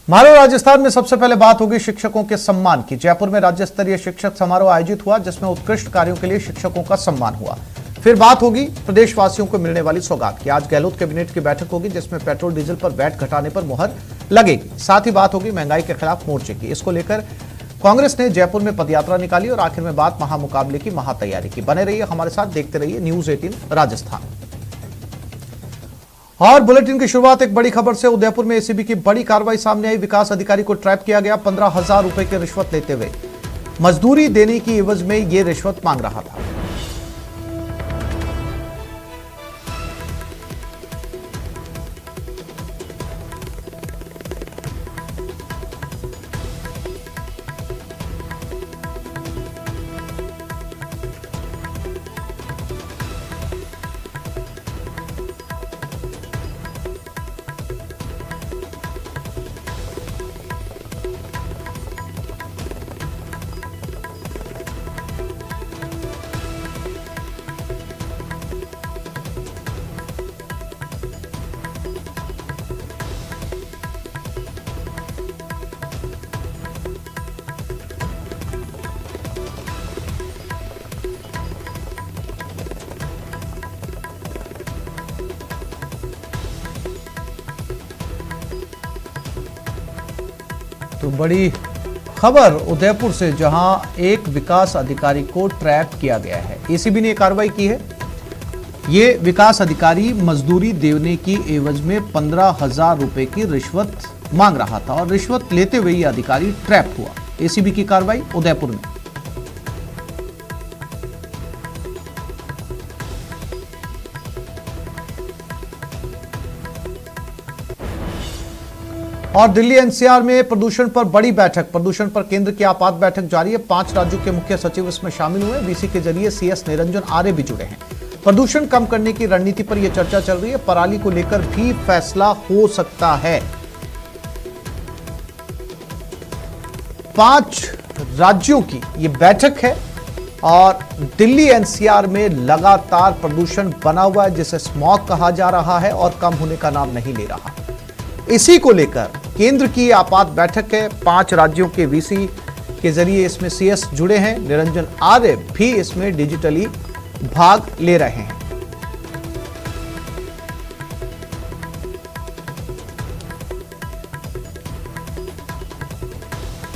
मारो राजस्थान में सबसे पहले बात होगी शिक्षकों के सम्मान की। जयपुर में राज्य स्तरीय शिक्षक समारोह आयोजित हुआ, जिसमें उत्कृष्ट कार्यों के लिए शिक्षकों का सम्मान हुआ। फिर बात होगी प्रदेशवासियों को मिलने वाली सौगात की। आज गहलोत कैबिनेट की बैठक होगी, जिसमें पेट्रोल डीजल पर वैट घटाने पर मुहर लगेगी। साथ ही बात होगी महंगाई के खिलाफ मोर्चे की। इसको लेकर कांग्रेस ने जयपुर में पदयात्रा निकाली और आखिर में बात महामुकाबले की, महातैयारी की। बने रहिए हमारे साथ, देखते रहिए न्यूज 18 राजस्थान। और बुलेटिन की शुरुआत एक बड़ी खबर से। उदयपुर में एसीबी की बड़ी कार्रवाई सामने आई। विकास अधिकारी को ट्रैप किया गया। 15,000 रुपए की रिश्वत लेते हुए मजदूरी देने की एवज में यह रिश्वत मांग रहा था। तो बड़ी खबर उदयपुर से, जहां एक विकास अधिकारी को ट्रैप किया गया है। एसीबी ने कार्रवाई की है। ये विकास अधिकारी मजदूरी देने की एवज में 15,000 रुपए की रिश्वत मांग रहा था और रिश्वत लेते हुए ये अधिकारी ट्रैप हुआ। एसीबी की कार्रवाई उदयपुर में। और दिल्ली एनसीआर में प्रदूषण पर बड़ी बैठक। प्रदूषण पर केंद्र की आपात बैठक जारी है। 5 राज्यों के मुख्य सचिव इसमें शामिल हुए। वीसी के जरिए सीएस निरंजन आर्य भी जुड़े हैं। प्रदूषण कम करने की रणनीति पर यह चर्चा चल रही है। पराली को लेकर भी फैसला हो सकता है। 5 राज्यों की यह बैठक है और दिल्ली एनसीआर में लगातार प्रदूषण बना हुआ है, जिसे स्मॉग कहा जा रहा है और कम होने का नाम नहीं ले रहा। इसी को लेकर केंद्र की आपात बैठक है। 5 राज्यों के वीसी के जरिए इसमें सीएस जुड़े हैं। निरंजन आर्य भी इसमें डिजिटली भाग ले रहे हैं।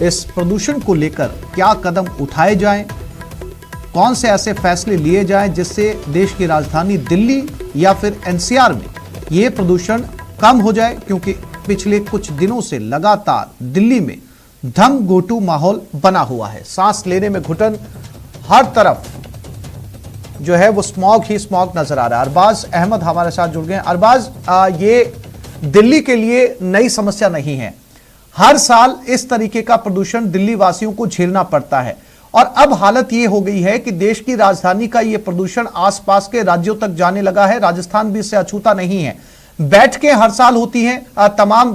इस प्रदूषण को लेकर क्या कदम उठाए जाएं, कौन से ऐसे फैसले लिए जाएं जिससे देश की राजधानी दिल्ली या फिर एनसीआर में यह प्रदूषण कम हो जाए, क्योंकि पिछले कुछ दिनों से लगातार दिल्ली में धम गोटू माहौल बना हुआ है। सांस लेने में घुटन, हर तरफ जो है वो स्मॉग ही स्मॉग नजर आ रहा है। अरबाज अहमद हमारे साथ जुड़ गए। अरबाज, ये दिल्ली के लिए नई समस्या नहीं है। हर साल इस तरीके का प्रदूषण दिल्ली वासियों को झेलना पड़ता है और अब हालत ये हो गई है कि देश की राजधानी का ये प्रदूषण आसपास के राज्यों तक जाने लगा है। राजस्थान भी इससे अछूता नहीं है। बैठकें हर साल होती हैं, तमाम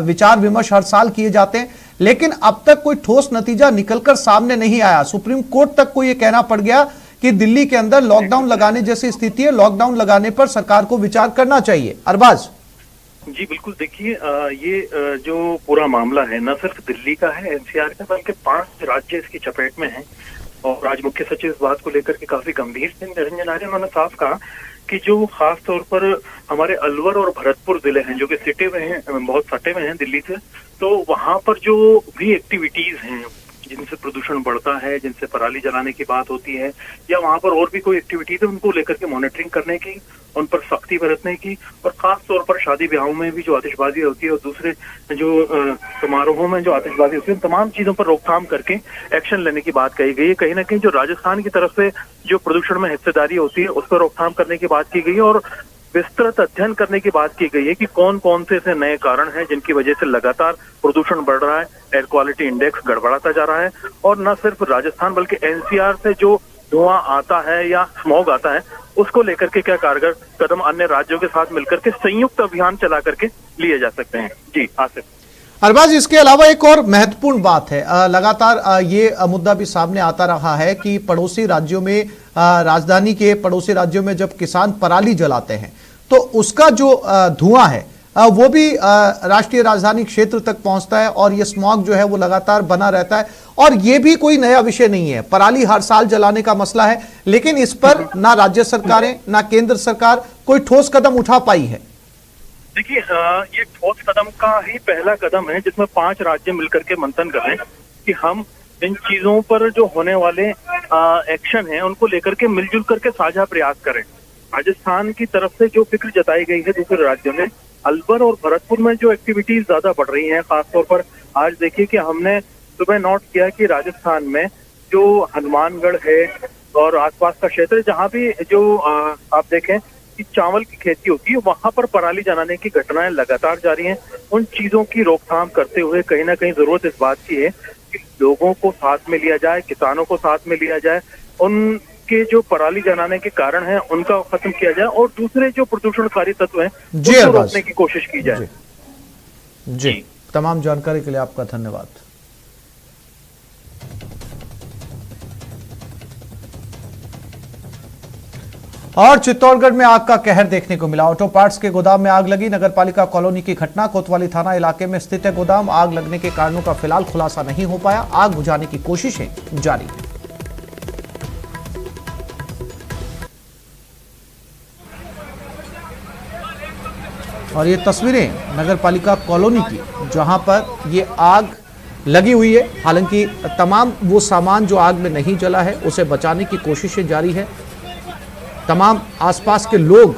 विचार विमर्श हर साल किए जाते हैं, लेकिन अब तक कोई ठोस नतीजा निकलकर सामने नहीं आया। सुप्रीम कोर्ट तक को यह कहना पड़ गया कि दिल्ली के अंदर लॉकडाउन लगाने जैसी स्थिति है, लॉकडाउन लगाने पर सरकार को विचार करना चाहिए। अरबाज जी बिल्कुल, देखिए ये जो पूरा मामला है न सिर्फ दिल्ली का है, एनसीआर का, बल्कि 5 राज्य इसकी चपेट में हैं। और आज मुख्य सचिव इस बात को लेकर के काफी गंभीर थे। निरंजन आर्य, उन्होंने साफ कहा कि जो खास तौर पर हमारे अलवर और भरतपुर जिले हैं, जो कि सिटे में हैं, बहुत सटे में हैं दिल्ली से, तो वहां पर जो भी एक्टिविटीज हैं जिनसे प्रदूषण बढ़ता है, जिनसे पराली जलाने की बात होती है, या वहां पर और भी कोई एक्टिविटीज है, उनको लेकर के मॉनिटरिंग करने की, उन पर सख्ती बरतने की, और खास तौर पर शादी ब्याहों में भी जो आतिशबाजी होती है और दूसरे जो समारोहों में जो आतिशबाजी होती है, उन तमाम चीजों पर रोकथाम करके एक्शन लेने की बात कही गई है। कहीं ना कहीं जो राजस्थान की तरफ से जो प्रदूषण में हिस्सेदारी होती है, उस पर रोकथाम करने की बात की गई है और विस्तृत अध्ययन करने की बात की गई है कि कौन कौन से ऐसे नए कारण हैं जिनकी वजह से लगातार प्रदूषण बढ़ रहा है, एयर क्वालिटी इंडेक्स गड़बड़ाता जा रहा है। और न सिर्फ राजस्थान बल्कि एनसीआर से जो धुआं आता है या स्मॉग आता है, उसको लेकर के क्या कारगर कदम अन्य राज्यों के साथ मिलकर के संयुक्त अभियान चला करके लिए जा सकते हैं। जी आसिफ। अरबाज, इसके अलावा एक और महत्वपूर्ण बात है, लगातार ये मुद्दा भी सामने आता रहा है कि पड़ोसी राज्यों में, राजधानी के पड़ोसी राज्यों में जब किसान पराली जलाते हैं तो उसका जो धुआं है वो भी राष्ट्रीय राजधानी क्षेत्र तक पहुंचता है और ये स्मॉग जो है वो लगातार बना रहता है। और ये भी कोई नया विषय नहीं है, पराली हर साल जलाने का मसला है, लेकिन इस पर ना राज्य सरकारें ना केंद्र सरकार कोई ठोस कदम उठा पाई है। देखिए, ये ठोस कदम का ही पहला कदम है जिसमें 5 राज्य मिलकर के मंथन कर रहे हैं कि हम इन चीजों पर जो होने वाले एक्शन हैं उनको लेकर के मिलजुल करके साझा प्रयास करें। राजस्थान की तरफ से जो फिक्र जताई गई है दूसरे राज्यों में, अलवर और भरतपुर में जो एक्टिविटीज ज्यादा बढ़ रही हैं, खासतौर पर आज देखिए कि हमने सुबह नोट किया कि राजस्थान में जो हनुमानगढ़ है और आसपास का क्षेत्र, जहाँ भी जो आप देखें कि चावल की खेती होती है, वहां पर पराली जलाने की घटनाएं लगातार जारी हैं। उन चीजों की रोकथाम करते हुए कहीं ना कहीं जरूरत इस बात की है कि लोगों को साथ में लिया जाए, किसानों को साथ में लिया जाए, उनके जो पराली जलाने के कारण हैं उनका खत्म किया जाए और दूसरे जो प्रदूषणकारी तत्व हैं उनको रोकने की कोशिश की जाए। जी, तमाम जानकारी के लिए आपका धन्यवाद। और चित्तौड़गढ़ में आग का कहर देखने को मिला। ऑटो पार्ट्स के गोदाम में आग लगी। नगरपालिका कॉलोनी की घटना, कोतवाली थाना इलाके में स्थित है गोदाम। आग लगने के कारणों का फिलहाल खुलासा नहीं हो पाया। आग बुझाने की कोशिशें जारी हैं। और ये तस्वीरें नगरपालिका कॉलोनी की, जहां पर ये आग लगी हुई है। हालांकि तमाम वो सामान जो आग में नहीं जला है उसे बचाने की कोशिशें जारी है। तमाम आसपास के लोग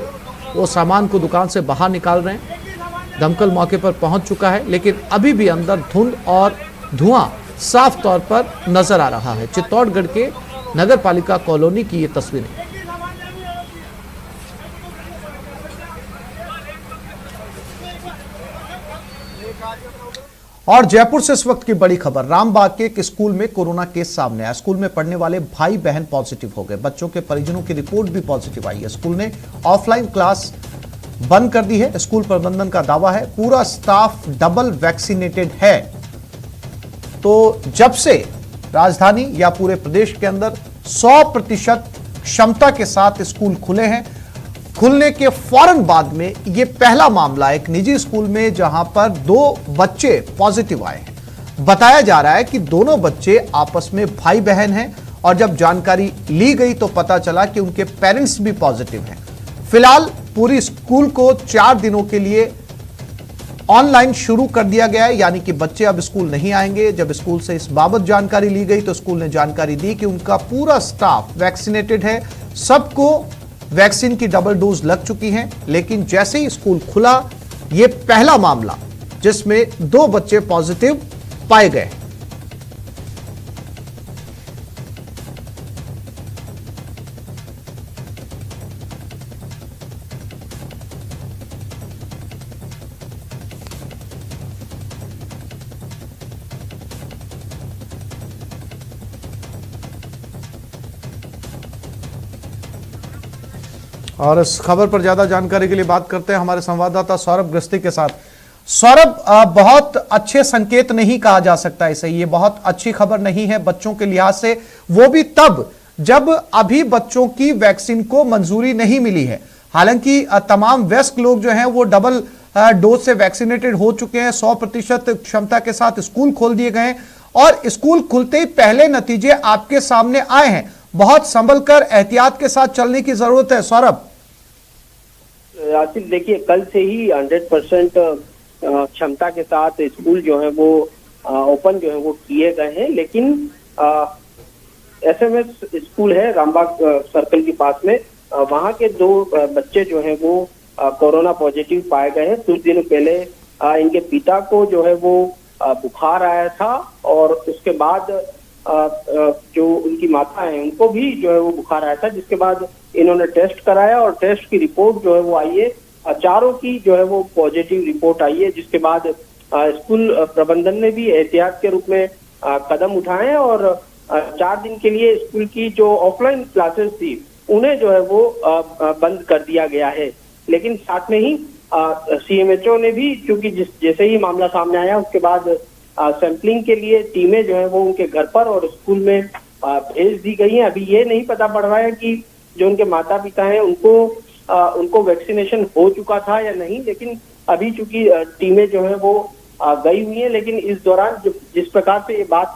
वो सामान को दुकान से बाहर निकाल रहे हैं। दमकल मौके पर पहुंच चुका है, लेकिन अभी भी अंदर धुंध और धुआं साफ तौर पर नजर आ रहा है। चित्तौड़गढ़ के नगरपालिका कॉलोनी की ये तस्वीरें। और जयपुर से इस वक्त की बड़ी खबर, रामबाग के एक स्कूल में कोरोना केस सामने आया। स्कूल में पढ़ने वाले भाई बहन पॉजिटिव हो गए। बच्चों के परिजनों की रिपोर्ट भी पॉजिटिव आई है। स्कूल ने ऑफलाइन क्लास बंद कर दी है। स्कूल प्रबंधन का दावा है पूरा स्टाफ डबल वैक्सीनेटेड है। तो जब से राजधानी या पूरे प्रदेश के अंदर 100% क्षमता के साथ स्कूल खुले हैं, खुलने के फौरन बाद में यह पहला मामला एक निजी स्कूल में जहां पर 2 बच्चे पॉजिटिव आए हैं। बताया जा रहा है कि दोनों बच्चे आपस में भाई बहन हैं और जब जानकारी ली गई तो पता चला कि उनके पेरेंट्स भी पॉजिटिव हैं। फिलहाल पूरी स्कूल को 4 दिनों के लिए ऑनलाइन शुरू कर दिया गया है, यानी कि बच्चे अब स्कूल नहीं आएंगे। जब स्कूल से इस बाबत जानकारी ली गई तो स्कूल ने जानकारी दी कि उनका पूरा स्टाफ वैक्सीनेटेड है, सबको वैक्सीन की डबल डोज लग चुकी है। लेकिन जैसे ही स्कूल खुला, यह पहला मामला जिसमें 2 बच्चे पॉजिटिव पाए गए। और इस खबर पर ज्यादा जानकारी के लिए बात करते हैं हमारे संवाददाता सौरभ गृहस्थी के साथ। सौरभ, बहुत अच्छे संकेत नहीं कहा जा सकता इसे, ये बहुत अच्छी खबर नहीं है बच्चों के लिहाज से, वो भी तब जब अभी बच्चों की वैक्सीन को मंजूरी नहीं मिली है। हालांकि तमाम वयस्क लोग जो हैं वो डबल डोज से वैक्सीनेटेड हो चुके हैं। 100% क्षमता के साथ स्कूल खोल दिए गए और स्कूल खुलते ही पहले नतीजे आपके सामने आए हैं। बहुत संभल कर एहतियात के साथ चलने की जरूरत है। सौरभ, आसिफ, देखिए कल से ही 100% क्षमता के साथ स्कूल जो है वो ओपन जो है वो किए गए हैं, लेकिन SMS स्कूल है रामबाग सर्कल के पास में, वहां के 2 बच्चे जो है वो कोरोना पॉजिटिव पाए गए हैं। कुछ दिन पहले इनके पिता को जो है वो बुखार आया था और उसके बाद जो उनकी माता है उनको भी जो है वो बुखार आया था, जिसके बाद इन्होंने टेस्ट कराया और टेस्ट की रिपोर्ट जो है वो आई है, चारों की जो है वो पॉजिटिव रिपोर्ट आई है। जिसके बाद स्कूल प्रबंधन ने भी एहतियात के रूप में कदम उठाए और 4 दिन के लिए स्कूल की जो ऑफलाइन क्लासेस थी उन्हें जो है वो बंद कर दिया गया है। लेकिन साथ में ही CMHO ने भी, क्योंकि जैसे ही मामला सामने आया उसके बाद सैंपलिंग के लिए टीमें जो है वो उनके घर पर और स्कूल में भेज दी गई हैं। अभी ये नहीं पता पड़ रहा है कि जो उनके माता पिता हैं उनको उनको वैक्सीनेशन हो चुका था या नहीं, लेकिन अभी चूंकि टीमें जो है वो गई हुई हैं, लेकिन इस दौरान जिस प्रकार से ये बात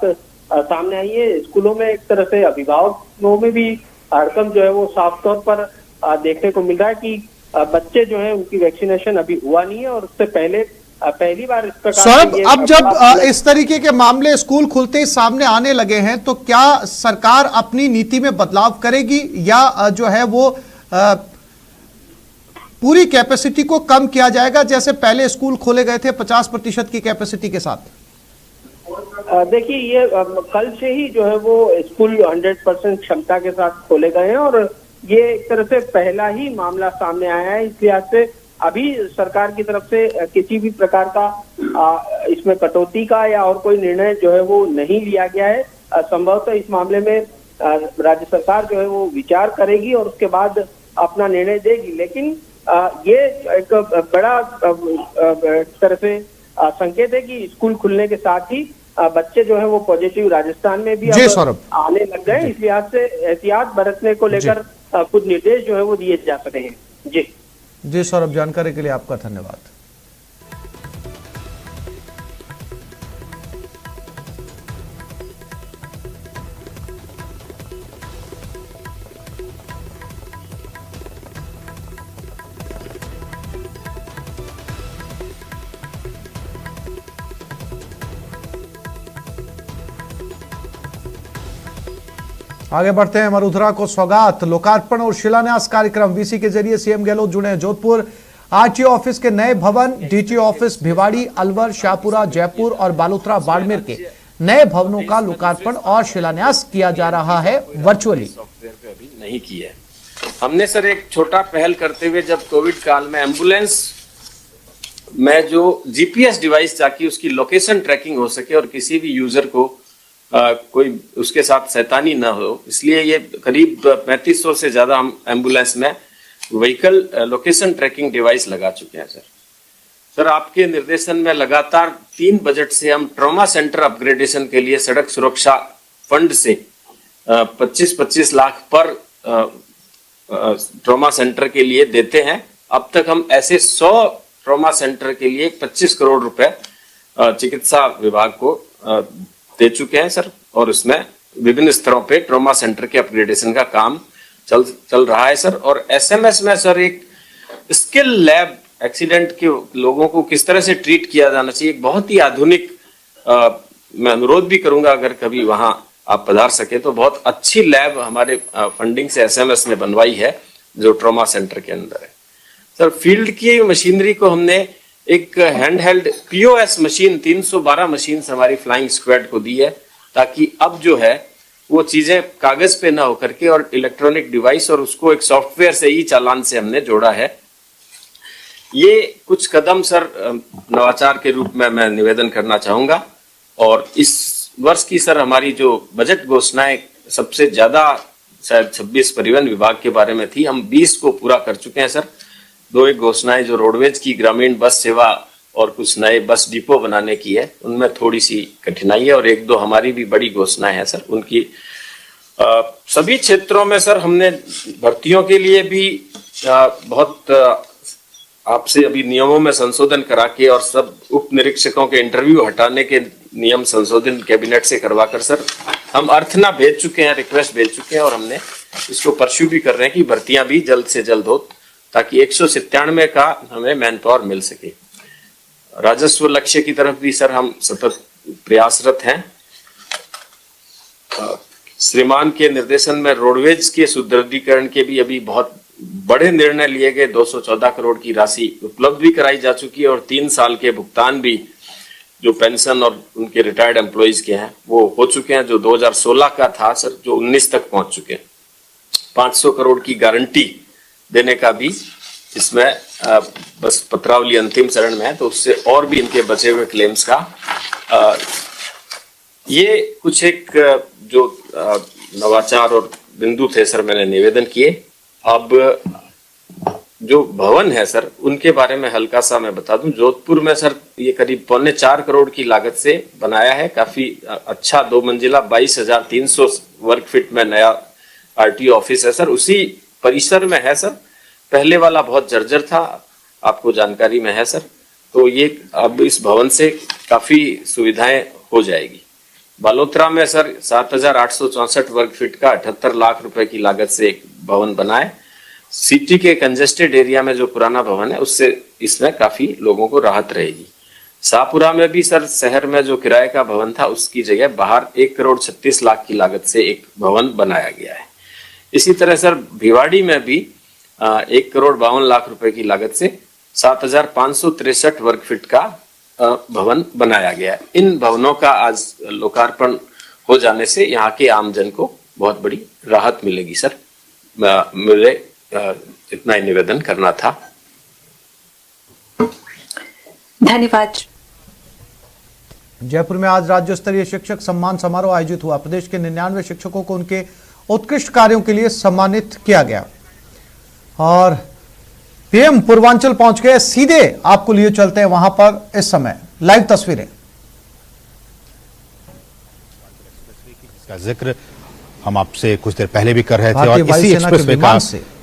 सामने आई है, स्कूलों में एक तरह से अभिभावकों में भी हड़कंप जो है वो साफ तौर पर देखने को मिल रहा है कि बच्चे जो है उनकी वैक्सीनेशन अभी हुआ नहीं है, और उससे पहले पहली बार इस प्रकार सौरभ, अब जब इस तरीके के मामले स्कूल खुलते ही सामने आने लगे हैं, तो क्या सरकार अपनी नीति में बदलाव करेगी या जो है वो पूरी कैपेसिटी को कम किया जाएगा, जैसे पहले स्कूल खोले गए थे 50% की कैपेसिटी के साथ? देखिए, ये कल से ही जो है वो स्कूल 100% क्षमता के साथ खोले गए हैं, और ये एक तरह से पहला ही मामला सामने आया है। इस लिहाज से अभी सरकार की तरफ से किसी भी प्रकार का इसमें कटौती का या और कोई निर्णय जो है वो नहीं लिया गया है। संभवतः इस मामले में राज्य सरकार जो है वो विचार करेगी और उसके बाद अपना निर्णय देगी, लेकिन ये एक बड़ा तरह से संकेत है कि स्कूल खुलने के साथ ही बच्चे जो है वो पॉजिटिव राजस्थान में भी अब आने लग गए। इस लिहाज से एहतियात बरतने को लेकर कुछ निर्देश जो है वो दिए जा सकते हैं। जी सौरभ, जानकारी के लिए आपका धन्यवाद। आगे बढ़ते हैं। वरुधरा को सौगात, लोकार्पण और शिलान्यास कार्यक्रम वीसी के जरिए सीएम गहलोत जुड़े हैं जोधपुर। आरटीओ ऑफिस के नए भवन, डीटीओ ऑफिस भिवाड़ी, अलवर, शाहपुरा, जयपुर और बालोतरा बाड़मेर के नए भवनों का लोकार्पण और शिलान्यास किया जा रहा है वर्चुअली। सॉफ्टवेयर पे अभी नहीं की है हमने सर। एक छोटा पहल करते हुए जब कोविड काल में एम्बुलेंस में जो जीपीएस डिवाइस, ताकि उसकी लोकेशन ट्रैकिंग हो सके और किसी भी यूजर को कोई उसके साथ शैतानी ना हो, इसलिए ये करीब 3500 से ज्यादा हम एम्बुलेंस में व्हीकल लोकेशन ट्रैकिंग डिवाइस लगा चुके हैं सर। आपके निर्देशन में लगातार 3 बजट से हम ट्रॉमा सेंटर अपग्रेडेशन के लिए सड़क सुरक्षा फंड से 25-25 लाख पर ट्रॉमा सेंटर के लिए देते हैं। अब तक हम ऐसे 100 ट्रॉमा सेंटर के लिए 25 करोड़ रुपए चिकित्सा विभाग को दे चुके हैं सर, और उसमें विभिन्न स्तरों पे ट्रॉमा सेंटर के अपग्रेडेशन का काम चल रहा है सर। और एसएमएस में सर एक स्किल लैब, एक्सीडेंट के लोगों को किस तरह से ट्रीट किया जाना चाहिए, एक बहुत ही आधुनिक, मैं अनुरोध भी करूंगा अगर कभी वहां आप पधार सके तो, बहुत अच्छी लैब हमारे फंडिंग से एसएमएस ने बनवाई है जो ट्रॉमा सेंटर के अंदर है सर। फील्ड की मशीनरी को हमने एक hand held POS machine 312 machine हमारी फ्लाइंग स्क्वाड को दी है, ताकि अब जो है वो चीजें कागज पे ना होकर के और इलेक्ट्रॉनिक डिवाइस, और उसको एक सॉफ्टवेयर से ही चालान से हमने जोड़ा है। ये कुछ कदम सर नवाचार के रूप में मैं निवेदन करना चाहूंगा। और इस वर्ष की सर हमारी जो बजट घोषणाएं सबसे ज्यादा शायद 26 परिवहन विभाग के बारे में थी, हम 20 को पूरा कर चुके हैं सर। 2 एक घोषणाएं जो रोडवेज की ग्रामीण बस सेवा और कुछ नए बस डिपो बनाने की है, उनमें थोड़ी सी कठिनाई है, और 1-2 हमारी भी बड़ी घोषणाएं हैं सर उनकी। सभी क्षेत्रों में सर हमने भर्तियों के लिए भी बहुत आपसे अभी नियमों में संशोधन करा के और सब उप निरीक्षकों के इंटरव्यू हटाने के नियम संशोधन कैबिनेट से करवाकर सर हम अर्थना भेज चुके हैं, रिक्वेस्ट भेज चुके हैं, और हमने इसको परस्यू भी कर रहे हैं कि भर्तियां भी जल्द से जल्द हो, ताकि 197 का हमें मैन पावर मिल सके। राजस्व लक्ष्य की तरफ भी सर हम सतत प्रयासरत हैं। श्रीमान के निर्देशन में रोडवेज के सुदृढ़ीकरण के भी अभी बहुत बड़े निर्णय लिए गए। 214 करोड़ की राशि उपलब्ध भी कराई जा चुकी है, और 3 साल के भुगतान भी जो पेंशन और उनके रिटायर्ड एम्प्लॉइज के हैं वो हो चुके हैं, जो 2016 का था सर, जो 19 तक पहुंच चुके हैं। 500 करोड़ की गारंटी देने का भी इसमें बस पत्रावली अंतिम चरण में है, तो उससे और भी इनके बचे हुए क्लेम्स का ये कुछ एक जो नवाचार और बिंदु थे सर मैंने निवेदन किए। अब जो भवन है सर उनके बारे में हल्का सा मैं बता दूं। जोधपुर में सर ये करीब 3.25 करोड़ की लागत से बनाया है, काफी अच्छा 2 मंजिला 22,300 वर्ग फीट में नया आरटीओ ऑफिस है सर। उसी परिसर में है सर पहले वाला बहुत जर्जर था, आपको जानकारी में है सर। तो ये अब इस भवन से काफी सुविधाएं हो जाएगी। बालोतरा में सर 7,864 वर्ग फीट का 78 लाख रुपए की लागत से एक भवन बना है। सिटी के कंजेस्टेड एरिया में जो पुराना भवन है उससे इसमें काफी लोगों को राहत रहेगी। शाहपुरा में भी सर शहर में जो किराए का भवन था उसकी जगह बाहर 1,36,00,000 की लागत से एक भवन बनाया गया है। इसी तरह सर भिवाड़ी में भी 1,52,00,000 रुपए की लागत से 7,563 वर्ग फीट का भवन बनाया गया है। इन भवनों का आज लोकार्पण हो जाने से यहाँ के आमजन को बहुत बड़ी राहत मिलेगी सर। मुझे इतना ही निवेदन करना था। धन्यवाद। जयपुर में आज राज्य स्तरीय शिक्षक सम्मान समारोह आयोजित हुआ। प्रदेश के 99 शिक्षकों को उनके उत्कृष्ट कार्यों के लिए सम्मानित किया गया और पीएम पूर्वांचल पहुंच गए। सीधे आपको लिए चलते हैं वहां पर इस समय लाइव तस्वीरें। इसका जिक्र हम आपसे कुछ देर पहले भी कर रहे थे और इसी एक्सप्रेसवे का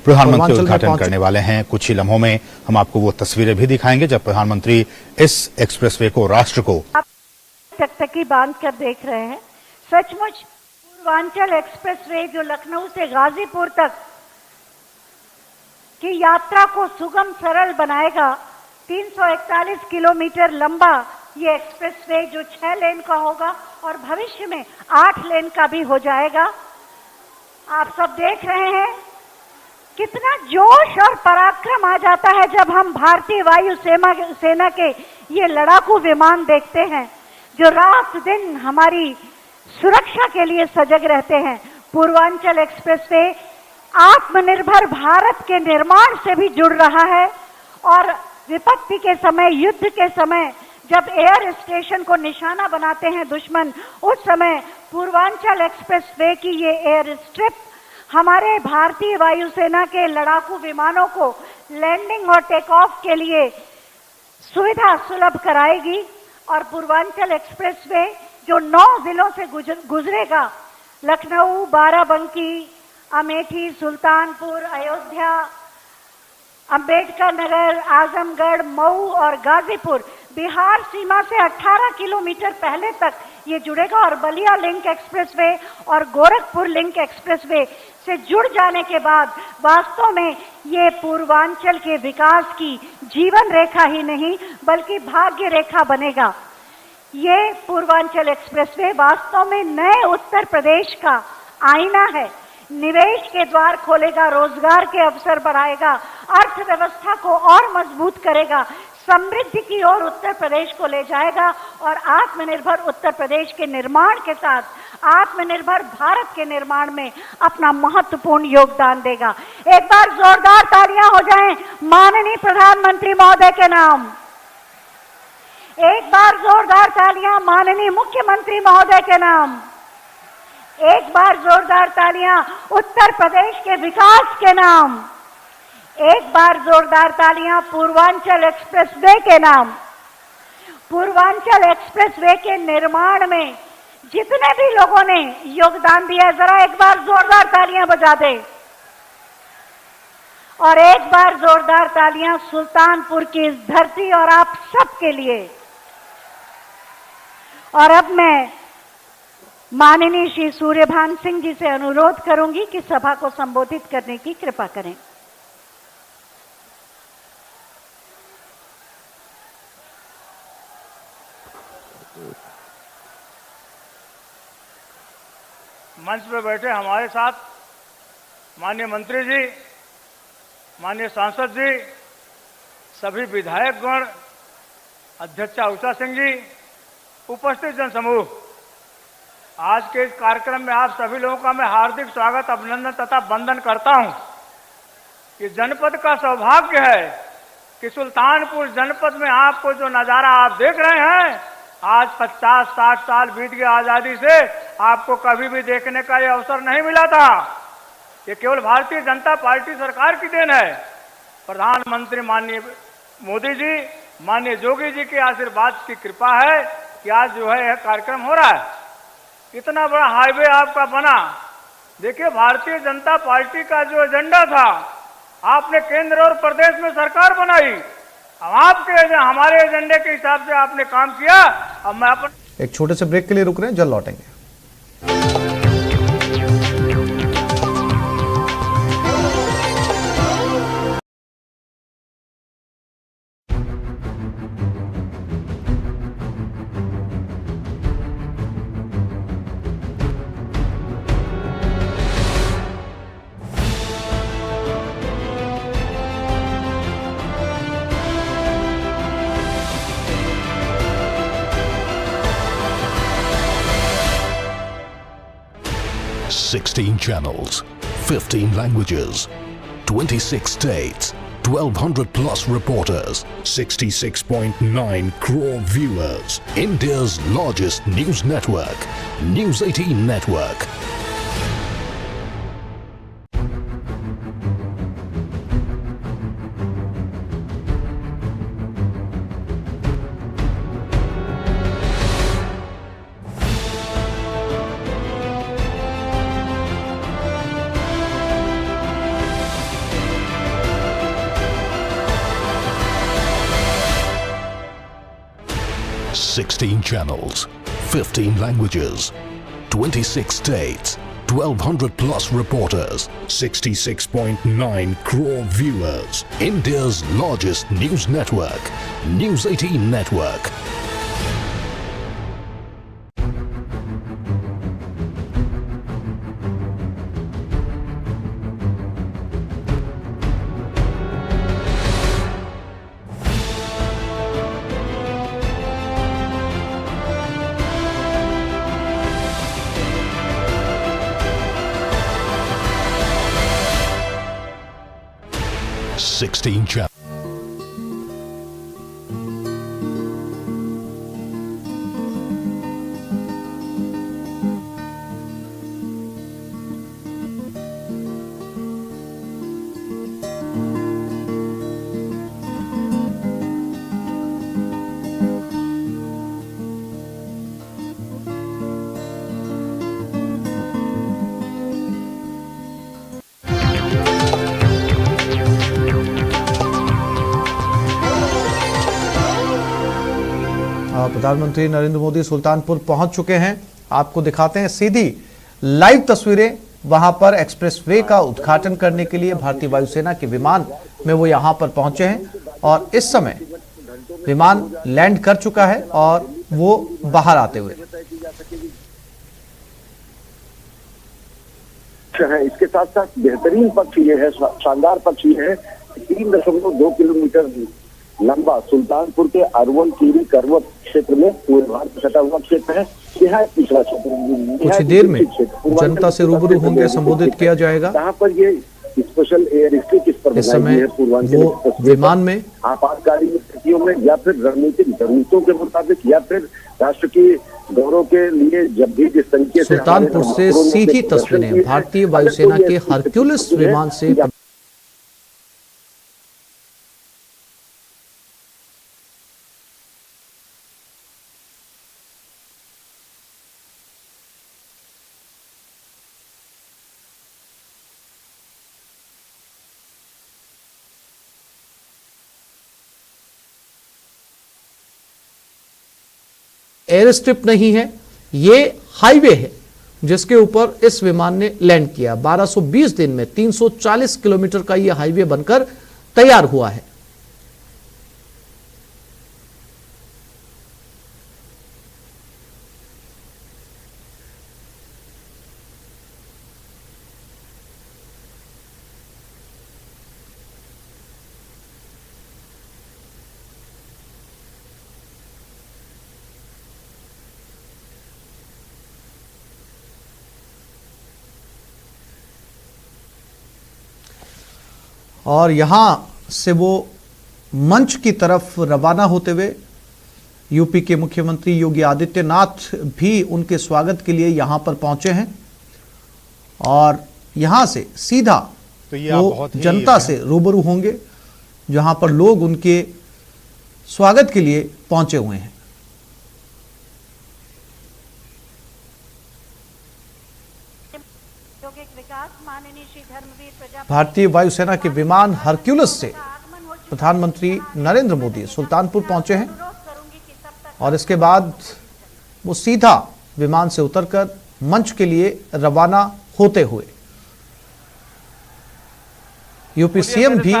प्रधानमंत्री उद्घाटन करने वाले हैं। कुछ ही लम्हों में हम आपको वो तस्वीरें भी दिखाएंगे जब प्रधानमंत्री इस एक्सप्रेसवे को राष्ट्र को टकटकी बांध कर देख रहे हैं। सचमुच पूर्वांचल एक्सप्रेसवे जो लखनऊ से गाजीपुर तक की यात्रा को सुगम सरल बनाएगा। 341 किलोमीटर लंबा ये एक्सप्रेसवे जो 6 लेन का होगा और भविष्य में 8 लेन का भी हो जाएगा। आप सब देख रहे हैं कितना जोश और पराक्रम आ जाता है जब हम भारतीय वायु सेना के ये लड़ाकू विमान देखते हैं जो रात दिन हमारी सुरक्षा के लिए सजग रहते हैं। पूर्वांचल एक्सप्रेसवे आत्मनिर्भर भारत के निर्माण से भी जुड़ रहा है और विपत्ति के समय, युद्ध के समय जब एयर स्टेशन को निशाना बनाते हैं दुश्मन, उस समय पूर्वांचल एक्सप्रेसवे की ये एयर स्ट्रिप हमारे भारतीय वायुसेना के लड़ाकू विमानों को लैंडिंग और टेक ऑफ के लिए सुविधा सुलभ कराएगी। और पूर्वांचल एक्सप्रेसवे जो 9 जिलों से गुजरेगा, लखनऊ, बाराबंकी, अमेठी, सुल्तानपुर, अयोध्या, अंबेडकर नगर, आजमगढ़, मऊ और गाजीपुर, बिहार सीमा से 18 किलोमीटर पहले तक ये जुड़ेगा और बलिया लिंक एक्सप्रेसवे और गोरखपुर लिंक एक्सप्रेसवे से जुड़ जाने के बाद वास्तव में ये पूर्वांचल के विकास की जीवन रेखा ही नहीं बल्कि भाग्य रेखा बनेगा। ये पूर्वांचल एक्सप्रेसवे वास्तव में नए उत्तर प्रदेश का आईना है। निवेश के द्वार खोलेगा, रोजगार के अवसर बढ़ाएगा, अर्थव्यवस्था को और मजबूत करेगा, समृद्धि की ओर उत्तर प्रदेश को ले जाएगा और आत्मनिर्भर उत्तर प्रदेश के निर्माण के साथ आत्मनिर्भर भारत के निर्माण में अपना महत्वपूर्ण योगदान देगा। एक बार जोरदार तालियां हो जाएं माननीय प्रधानमंत्री महोदय के नाम। एक बार जोरदार तालियां माननीय मुख्यमंत्री महोदय के नाम। एक बार जोरदार तालियां उत्तर प्रदेश के विकास के नाम। एक बार जोरदार तालियां पूर्वांचल एक्सप्रेसवे के नाम। पूर्वांचल एक्सप्रेसवे के निर्माण में जितने भी लोगों ने योगदान दिया, जरा एक बार जोरदार तालियां बजा दें। और एक बार जोरदार तालियां सुल्तानपुर की इस धरती और आप सबके लिए। और अब मैं माननीय श्री सूर्यभान सिंह जी से अनुरोध करूंगी कि सभा को संबोधित करने की कृपा करें। मंच पर बैठे हमारे साथ माननीय मंत्री जी, माननीय सांसद जी, सभी विधायक गण, अध्यक्षा उषा सिंह जी, उपस्थित जन समूह, आज के इस कार्यक्रम में आप सभी लोगों का मैं हार्दिक स्वागत, अभिनंदन तथा वंदन करता हूं। कि जनपद का सौभाग्य है कि सुल्तानपुर जनपद में आपको जो नजारा आप देख रहे हैं, आज 50-60 साल बीत गए आजादी से, आपको कभी भी देखने का ये अवसर नहीं मिला था। ये केवल भारतीय जनता पार्टी सरकार की देन है। प्रधानमंत्री माननीय मोदी जी, माननीय योगी जी के आशीर्वाद की कृपा है कि आज जो है यह कार्यक्रम हो रहा है। इतना बड़ा हाईवे आपका बना। देखिए, भारतीय जनता पार्टी का जो एजेंडा था, आपने केंद्र और प्रदेश में सरकार बनाई, अब आपके हमारे एजेंडे के हिसाब से आपने काम किया। अब मैं अपन एक छोटे से ब्रेक के लिए रुक रहे हैं, जल्द लौटेंगे। Sixteen channels, 15 languages, 26 states, 1,200 plus reporters, 66.9 crore viewers. India's largest news network, News 18 Network. Sixteen channels, 15 languages, 26 states, 1,200 plus reporters, 66.9 crore viewers. India's largest news network, News 18 Network. Sixteen channels. प्रधानमंत्री नरेंद्र मोदी सुल्तानपुर पहुंच चुके हैं। आपको दिखाते हैं सीधी लाइव तस्वीरें। वहां पर एक्सप्रेसवे का उद्घाटन करने के लिए भारतीय वायुसेना के विमान में वो यहां पर पहुंचे हैं और इस समय विमान लैंड कर चुका है और वो बाहर आते हुए इसके साथ साथ बेहतरीन पक्ष ये है, शानदार पक्ष ये है, 3.2 किलोमीटर लंबा सुल्तानपुर के अरवल कीरी करवत क्षेत्र में पूर्वांचल में सटा हुआ क्षेत्र है। यह पिछड़ा क्षेत्र कुछ देर में जनता से रूबरू होंगे, संबोधित किया जाएगा। यहाँ पर ये स्पेशल एयर स्ट्रिप इस पर इस समय वो विमान में आपातकालीन स्थितियों में या फिर रणनीतिक जरूरतों के मुताबिक या फिर राष्ट्र की गौरव के लिए जब भी जिस तरीके से सुल्तानपुर से सीधी तस्वीरें भारतीय वायुसेना के हरक्यूलिस विमान से। एयर स्ट्रिप नहीं है, ये हाईवे है जिसके ऊपर इस विमान ने लैंड किया। 1220 दिन में 340 किलोमीटर का यह हाईवे बनकर तैयार हुआ है। और यहां से वो मंच की तरफ रवाना होते हुए यूपी के मुख्यमंत्री योगी आदित्यनाथ भी उनके स्वागत के लिए यहां पर पहुंचे हैं और यहां से सीधा तो वो जनता से रूबरू होंगे जहां पर लोग उनके स्वागत के लिए पहुंचे हुए हैं। औद्योगिक विकास माननीय श्री धर्मवीर प्रजापति भारतीय वायुसेना के विमान हरक्यूलिस से प्रधानमंत्री नरेंद्र मोदी सुल्तानपुर पहुंचे हैं और इसके बाद वो सीधा विमान से उतरकर मंच के लिए रवाना होते हुए यूपी सीएम भी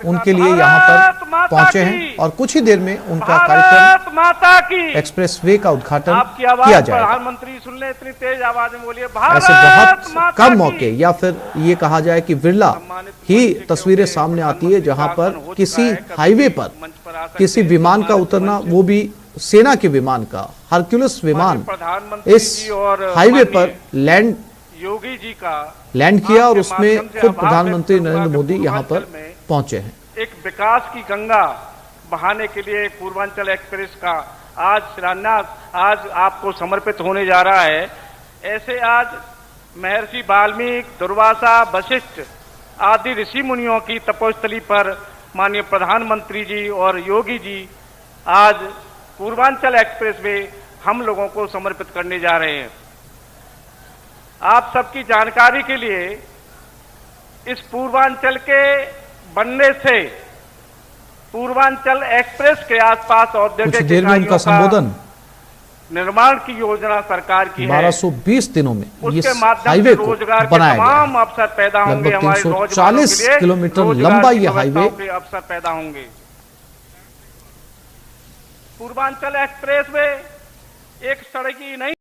उनके लिए यहां पर पहुंचे हैं और कुछ ही देर में उनका कार्यक्रम एक्सप्रेसवे का उद्घाटन किया जाएगा। प्रधानमंत्री सुन ले, इतनी तेज आवाज में बोलिए, ऐसे बहुत कम मौके या फिर ये कहा जाए कि विरला ही तस्वीरें सामने आती है जहां पर किसी हाईवे पर किसी विमान का उतरना, वो भी सेना के विमान का हरक्यूलिस विमान इस हाईवे पर योगी जी का लैंड किया और उसमें खुद प्रधानमंत्री नरेंद्र मोदी यहां पर पहुंचे हैं। एक विकास की गंगा बहाने के लिए पूर्वांचल एक्सप्रेस का आज शिलान्यास आज आपको समर्पित होने जा रहा है। ऐसे आज महर्षि वाल्मीकि, दुर्वासा, वशिष्ठ आदि ऋषि मुनियों की तपोस्थली पर माननीय प्रधानमंत्री जी और योगी जी आज पूर्वांचल एक्सप्रेस वे हम लोगों को समर्पित करने जा रहे हैं। आप सबकी जानकारी के लिए इस पूर्वांचल के बनने से पूर्वांचल एक्सप्रेस के आसपास औद्योगिक इकाइयों का संबोधन निर्माण की योजना सरकार की है। 1220 दिनों में उसके माध्यम से रोजगार के तमाम अवसर पैदा होंगे। हमारे नौजवानों के लिए 340 किलोमीटर लंबा ये हाईवे अवसर पैदा होंगे। पूर्वांचल एक्सप्रेस वे एक सड़क ही नहीं